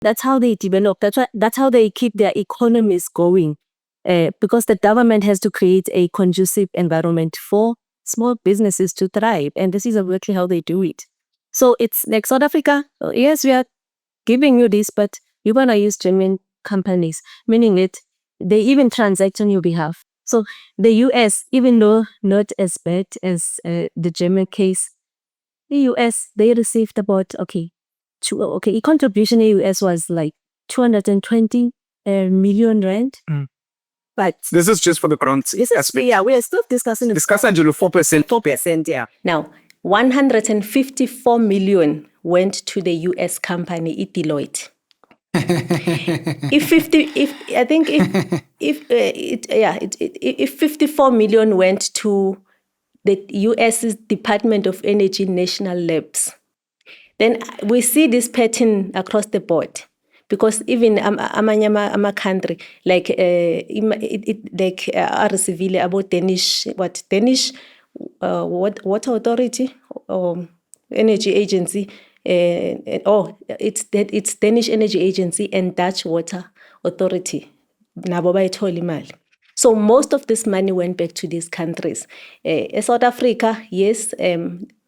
That's how they develop. That's how they keep their economies going. Because the government has to create a conducive environment for small businesses to thrive. And this is exactly how they do it. So it's like South Africa, yes, we are giving you this, but you're going to use German companies, meaning that they even transact on your behalf. So the US, even though not as bad as the German case, the US, they received about, contribution in the US was like 220 million rand. But This is just for the grants. we are still discussing it. Discuss Angelo 4%. 4%, yeah. Now, 154 million went to the US company Deloitte. If 54 million went to the US's Department of Energy National Labs, then we see this pattern across the board. Because even a country like RCV about Danish water authority or energy agency, it's Danish energy agency and Dutch water authority. So most of this money went back to these countries. South Africa, yes,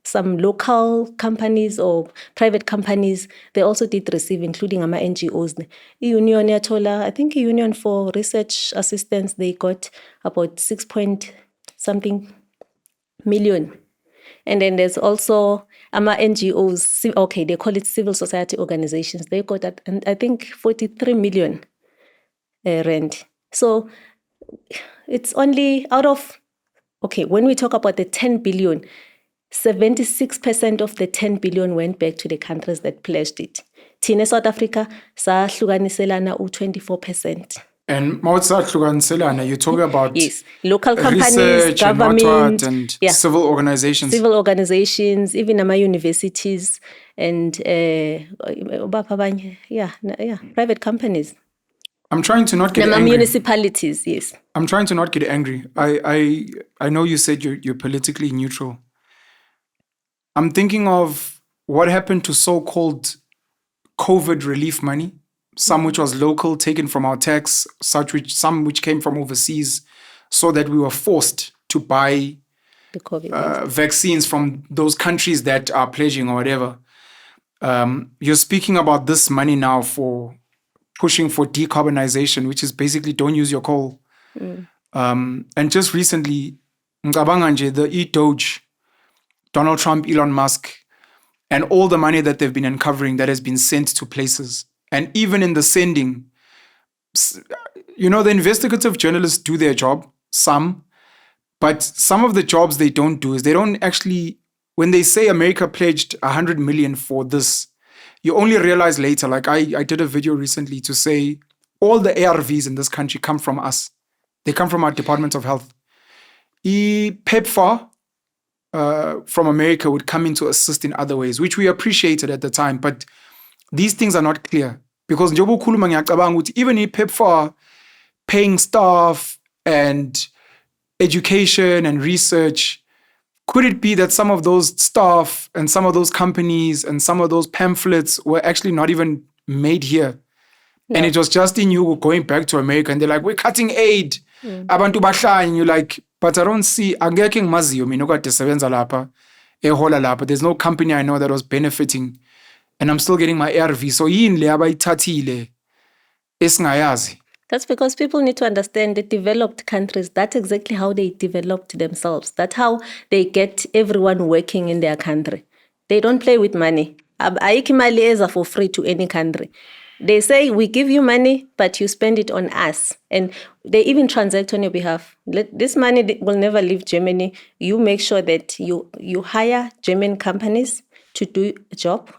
some local companies or private companies, they also did receive, including NGOs. Union Yatola, I think Union for Research Assistance, they got about 6 point something million. And then there's also NGOs, they call it civil society organizations. They got that, and I think 43 million rand. So it's only out of, when we talk about the 10 billion, 76% of the 10 billion went back to the countries that pledged it. Thina South Africa, sahluganiselana 24%. And you're talking about local companies, research government, and civil organizations. Civil organizations, even universities and private companies. I'm trying to not get angry. Municipalities, yes. I'm trying to not get angry. I know you said you're politically neutral. I'm thinking of what happened to so-called COVID relief money, some which was local, taken from our tax, some which came from overseas, so that we were forced to buy the COVID vaccines from those countries that are pledging or whatever. You're speaking about this money now for pushing for decarbonization, which is basically don't use your coal. And just recently, the e-Doge, Donald Trump, Elon Musk, and all the money that they've been uncovering that has been sent to places. And even in the sending, the investigative journalists do their job, but some of the jobs they don't do is they don't actually, when they say America pledged 100 million for this, you only realize later, like I did a video recently to say all the ARVs in this country come from us. They come from our Department of Health. PEPFAR from America would come in to assist in other ways, which we appreciated at the time. But these things are not clear. Because even PEPFAR paying staff and education and research, could it be that some of those staff and some of those companies and some of those pamphlets were actually not even made here? Yeah. And it was just in you going back to America and they're like, we're cutting aid. Abantu basha, and you're like, but I don't see, there's no company I know that was benefiting and I'm still getting my ARV. So that's because people need to understand the developed countries. That's exactly how they developed themselves. That's how they get everyone working in their country. They don't play with money. For free to any country. They say, we give you money, but you spend it on us. And they even transact on your behalf. This money will never leave Germany. You make sure that you hire German companies to do a job.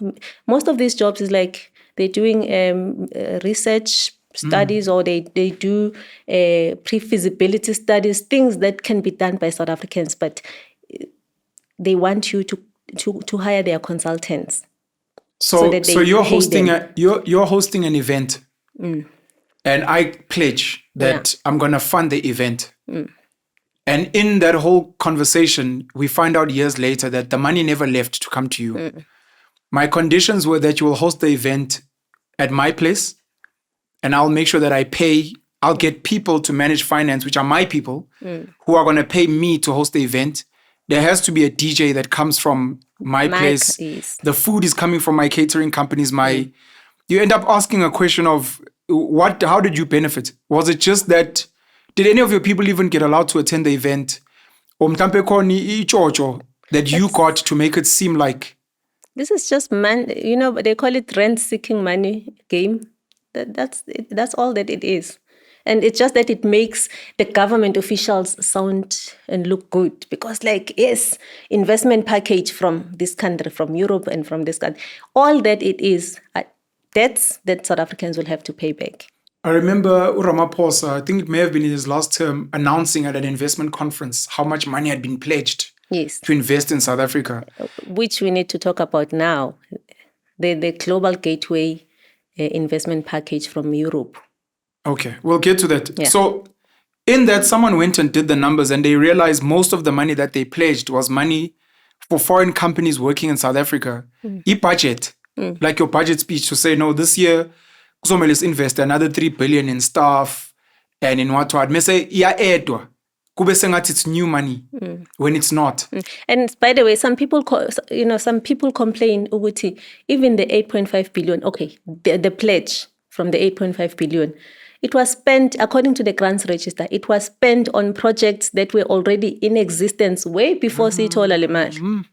Most of these jobs is like they're doing research studies or they do pre-feasibility studies, things that can be done by South Africans, but they want you to hire their consultants. So you're hosting you're hosting an event, and I pledge that I'm gonna fund the event. And in that whole conversation, we find out years later that the money never left to come to you. My conditions were that you will host the event at my place, and I'll make sure that I'll get people to manage finance, which are my people, who are going to pay me to host the event. There has to be a DJ that comes from my place. Yes. The food is coming from my catering companies. You end up asking a question of how did you benefit? Was it just that, did any of your people even get allowed to attend the event? Or mhlampe khona ichocho that you got to make it seem like? This is just they call it rent-seeking money game. That's all that it is. And it's just that it makes the government officials sound and look good because, yes, investment package from this country, from Europe and from this country, all that it is, debts that South Africans will have to pay back. I remember Ramaphosa, I think it may have been in his last term, announcing at an investment conference how much money had been pledged to invest in South Africa. Which we need to talk about now. The Global Gateway investment package from Europe. Okay, we'll get to that. Yeah. So in that, someone went and did the numbers and they realized most of the money that they pledged was money for foreign companies working in South Africa. E-budget, like your budget speech to say, no, this year, let's invest another 3 billion in staff and in what. May say, it's new money when it's not. And by the way, some people complain, Uguti, even the 8.5 billion, okay, the pledge from the 8.5 billion, it was spent, according to the grants register, it was spent on projects that were already in existence way before Sithola Lemali.